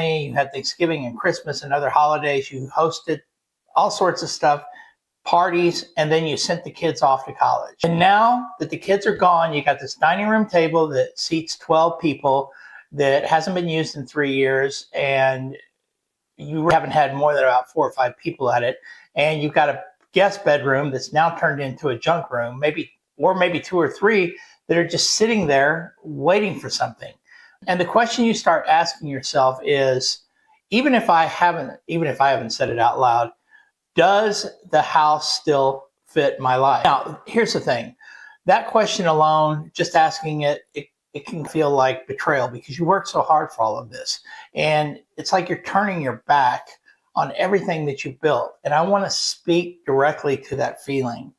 You had Thanksgiving and Christmas and other holidays. You hosted all sorts of stuff, parties, and then you sent the kids off to college. And now that the kids are gone, you got this dining room table that seats 12 people that hasn't been used in 3 years, and you haven't had more than about 4 or 5 people at it. And you've got a guest bedroom that's now turned into a junk room, maybe 2 or 3 that are just sitting there waiting for something. And the question you start asking yourself is, even if I haven't said it out loud, does the house still fit my life? Now, here's the thing. That question alone, just asking it can feel like betrayal because you worked so hard for all of this. And it's like you're turning your back on everything that you built. And I want to speak directly to that feeling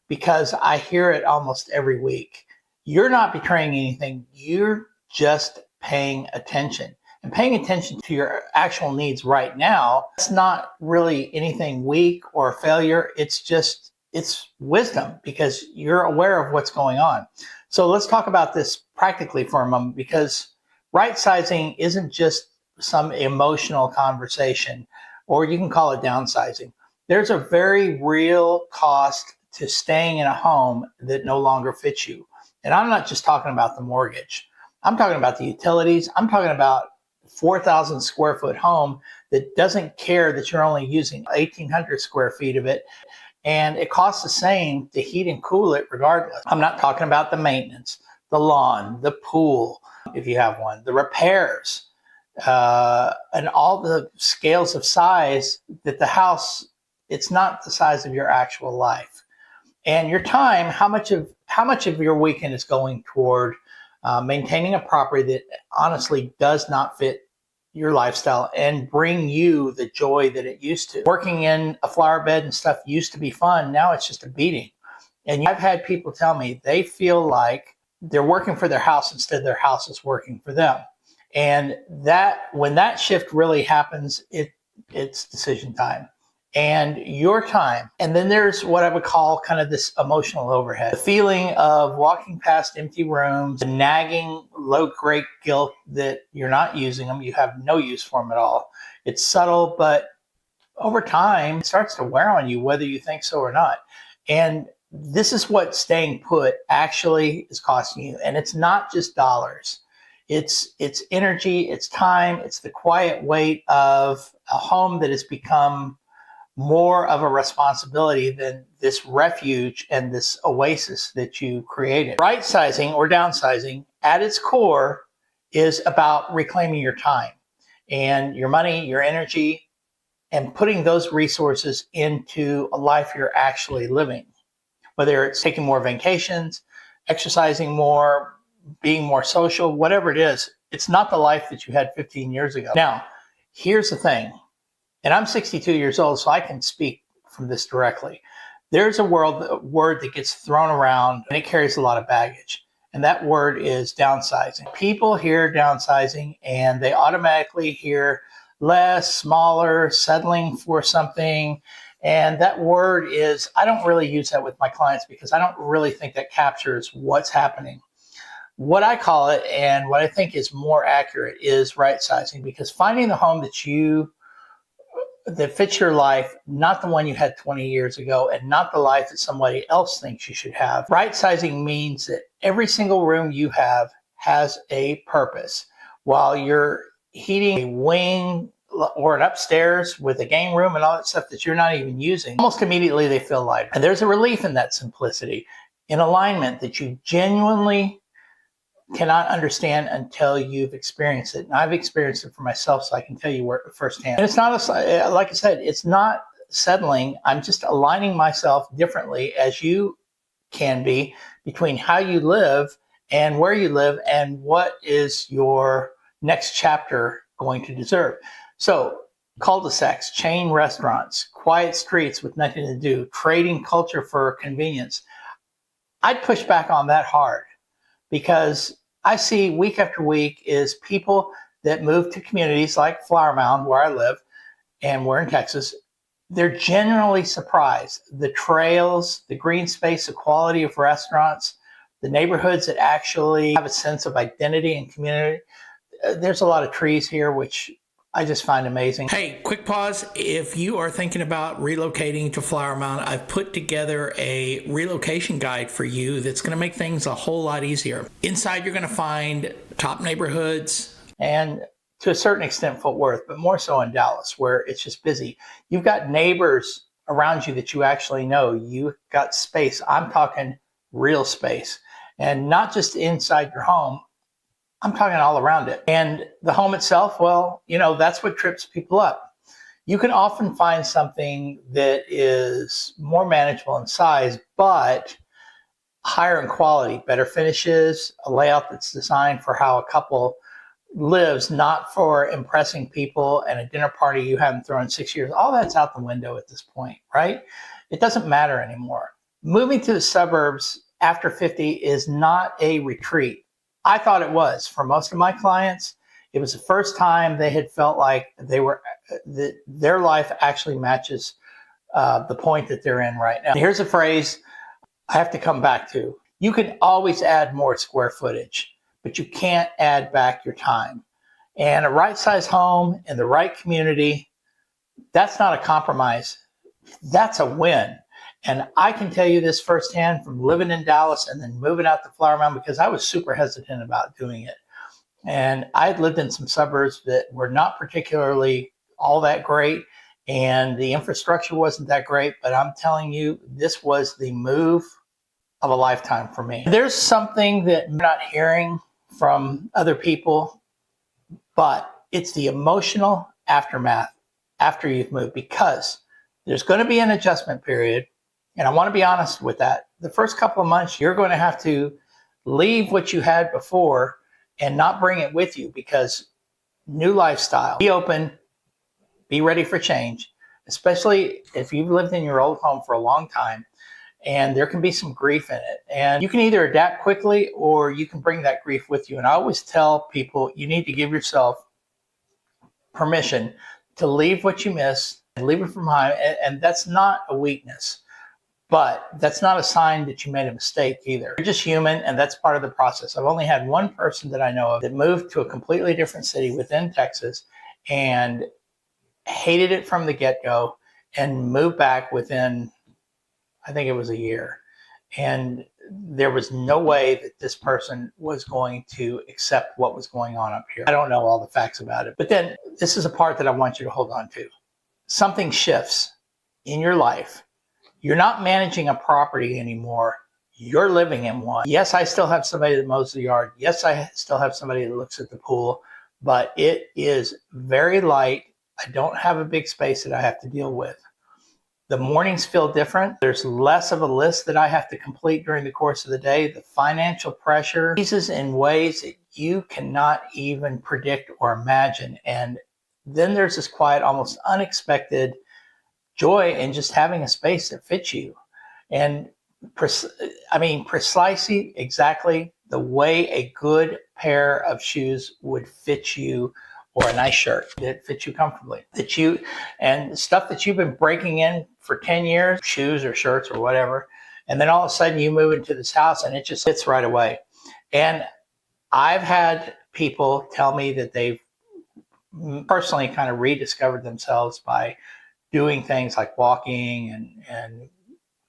because I hear it almost every week. You're not betraying anything. You're just paying attention. And paying attention to your actual needs right now, it's not really anything weak or failure. It's wisdom because you're aware of what's going on. So let's talk about this practically for a moment, because right sizing isn't just some emotional conversation, or you can call it downsizing. There's a very real cost to staying in a home that no longer fits you. And I'm not just talking about the mortgage. I'm talking about the utilities. I'm talking about 4,000 square foot home that doesn't care that you're only using 1,800 square feet of it. And it costs the same to heat and cool it regardless. I'm not talking about the maintenance, the lawn, the pool, if you have one, the repairs, and all the scales of size that the house, it's not the size of your actual life. And your time, how much of your weekend is going toward maintaining a property that honestly does not fit your lifestyle and bring you the joy that it used to. Working in a flower bed and stuff used to be fun. Now it's just a beating. And I've had people tell me they feel like they're working for their house instead their house is working for them. And when that shift really happens, it's decision time and your time. And then there's what I would call kind of this emotional overhead. The feeling of walking past empty rooms, the nagging low-grade guilt that you're not using them, you have no use for them at all. It's subtle, but over time, it starts to wear on you, whether you think so or not. And this is what staying put actually is costing you. And it's not just dollars. It's energy, it's time, it's the quiet weight of a home that has become more of a responsibility than this refuge and this oasis that you created. Right sizing or downsizing at its core is about reclaiming your time and your money, your energy, and putting those resources into a life you're actually living. Whether it's taking more vacations, exercising more, being more social, whatever it is, it's not the life that you had 15 years ago. Now, here's the thing. And I'm 62 years old, so I can speak from this directly. There's a word that gets thrown around, and it carries a lot of baggage. And that word is downsizing. People hear downsizing, and they automatically hear less, smaller, settling for something. And that word is, I don't really use that with my clients because I don't really think that captures what's happening. What I call it, and what I think is more accurate, is right sizing, because finding the home that fits your life, not the one you had 20 years ago and not the life that somebody else thinks you should have. Right sizing means that every single room you have has a purpose. While you're heating a wing or an upstairs with a game room and all that stuff that you're not even using, almost immediately they feel lighter. And there's a relief in that simplicity, in alignment that you genuinely cannot understand until you've experienced it. And I've experienced it for myself, so I can tell you firsthand. And it's not, like I said, it's not settling. I'm just aligning myself differently, as you can be, between how you live and where you live and what is your next chapter going to deserve. So cul-de-sacs, chain restaurants, quiet streets with nothing to do, trading culture for convenience. I'd push back on that hard. Because I see week after week is people that move to communities like Flower Mound, where I live, and we're in Texas. They're generally surprised. The trails, the green space, the quality of restaurants, the neighborhoods that actually have a sense of identity and community. There's a lot of trees here, which I just find amazing. Hey, quick pause. If you are thinking about relocating to Flower Mound, I've put together a relocation guide for you that's going to make things a whole lot easier. Inside, you're going to find top neighborhoods and to a certain extent Fort Worth, but more so in Dallas, where it's just busy. You've got neighbors around you that you actually know. You've got space. I'm talking real space, and not just inside your home. I'm talking all around it. And the home itself, well, you know, that's what trips people up. You can often find something that is more manageable in size, but higher in quality, better finishes, a layout that's designed for how a couple lives, not for impressing people and a dinner party you haven't thrown in 6 years. All that's out the window at this point, right? It doesn't matter anymore. Moving to the suburbs after 50 is not a retreat. I thought it was. For most of my clients, it was the first time they had felt like their life actually matches the point that they're in right now. Here's a phrase I have to come back to. You can always add more square footage, but you can't add back your time. And a right-sized home in the right community, that's not a compromise. That's a win. And I can tell you this firsthand from living in Dallas and then moving out to Flower Mound, because I was super hesitant about doing it. And I had lived in some suburbs that were not particularly all that great, and the infrastructure wasn't that great, but I'm telling you, this was the move of a lifetime for me. There's something that I'm not hearing from other people, but it's the emotional aftermath after you've moved, because there's going to be an adjustment period. And I want to be honest with that. The first couple of months, you're going to have to leave what you had before and not bring it with you, because new lifestyle. Be open, be ready for change, especially if you've lived in your old home for a long time and there can be some grief in it. And you can either adapt quickly or you can bring that grief with you. And I always tell people, you need to give yourself permission to leave what you miss and leave it from behind. And that's not a weakness. But that's not a sign that you made a mistake either. You're just human, and that's part of the process. I've only had one person that I know of that moved to a completely different city within Texas and hated it from the get-go and moved back within, I think it was a year. And there was no way that this person was going to accept what was going on up here. I don't know all the facts about it. But then this is a part that I want you to hold on to. Something shifts in your life. You're not managing a property anymore. You're living in one. Yes, I still have somebody that mows the yard. Yes, I still have somebody that looks at the pool, but it is very light. I don't have a big space that I have to deal with. The mornings feel different. There's less of a list that I have to complete during the course of the day. The financial pressure eases in ways that you cannot even predict or imagine. And then there's this quiet, almost unexpected joy in just having a space that fits you. And precisely exactly the way a good pair of shoes would fit you, or a nice shirt that fits you comfortably, and stuff that you've been breaking in for 10 years, shoes or shirts or whatever. And then all of a sudden you move into this house and it just fits right away. And I've had people tell me that they've personally kind of rediscovered themselves by doing things like walking and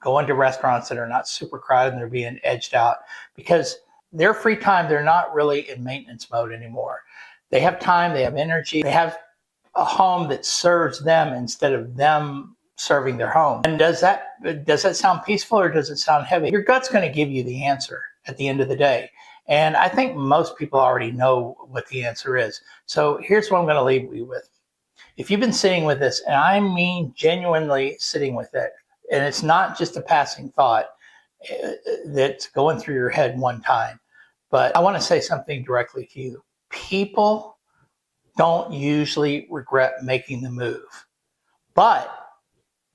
going to restaurants that are not super crowded and they're being edged out, because their free time, they're not really in maintenance mode anymore. They have time, they have energy, they have a home that serves them instead of them serving their home. And does that sound peaceful or does it sound heavy? Your gut's going to give you the answer at the end of the day. And I think most people already know what the answer is. So here's what I'm going to leave you with. If you've been sitting with this, and I mean genuinely sitting with it, and it's not just a passing thought that's going through your head one time, but I want to say something directly to you. People don't usually regret making the move, but,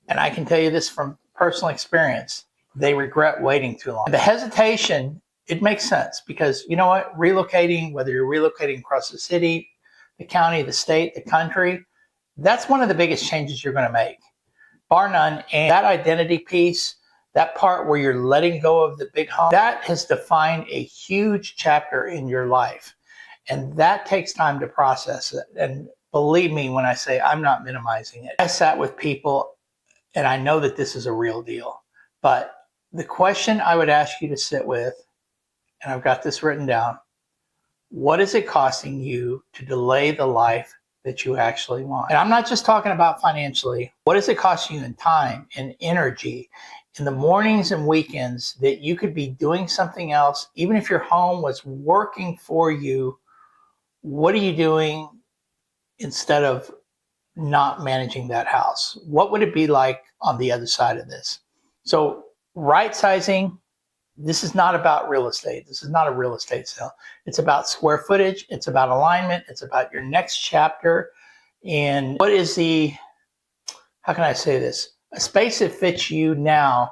and I can tell you this from personal experience, they regret waiting too long. The hesitation, it makes sense, because you know what? Relocating, whether you're relocating across the city, the county, the state, the country, that's one of the biggest changes you're going to make, bar none. And that identity piece, that part where you're letting go of the big home, that has defined a huge chapter in your life. And that takes time to process it. And believe me when I say I'm not minimizing it. I sat with people and I know that this is a real deal, but the question I would ask you to sit with, and I've got this written down, what is it costing you to delay the life that you actually want? And I'm not just talking about financially. What does it cost you in time and energy in the mornings and weekends that you could be doing something else? Even if your home was working for you, what are you doing instead of not managing that house? What would it be like on the other side of this? So right sizing, this is not about real estate. This is not a real estate sale. It's about square footage. It's about alignment. It's about your next chapter. And what is how can I say this? A space that fits you now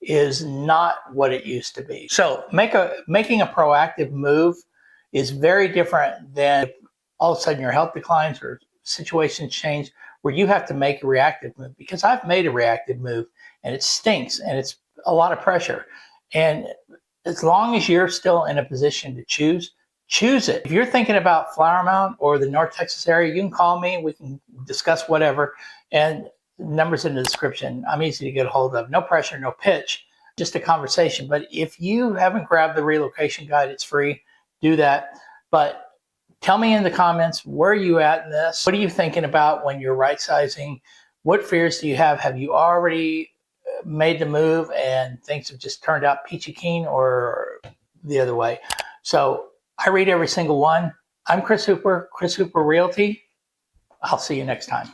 is not what it used to be. So making a proactive move is very different than all of a sudden your health declines or situations change where you have to make a reactive move, because I've made a reactive move and it stinks and it's a lot of pressure. And as long as you're still in a position to choose it. If you're thinking about Flower Mound or the North Texas area, you can call me. We can discuss whatever. And numbers in the description. I'm easy to get a hold of. No pressure, no pitch, just a conversation. But if you haven't grabbed the relocation guide, it's free. Do that. But tell me in the comments, where are you at in this? What are you thinking about when you're right sizing? What fears do you have? Have you already made the move and things have just turned out peachy keen, or the other way? So I read every single one. I'm Chris Hooper, Chris Hooper Realty. I'll see you next time.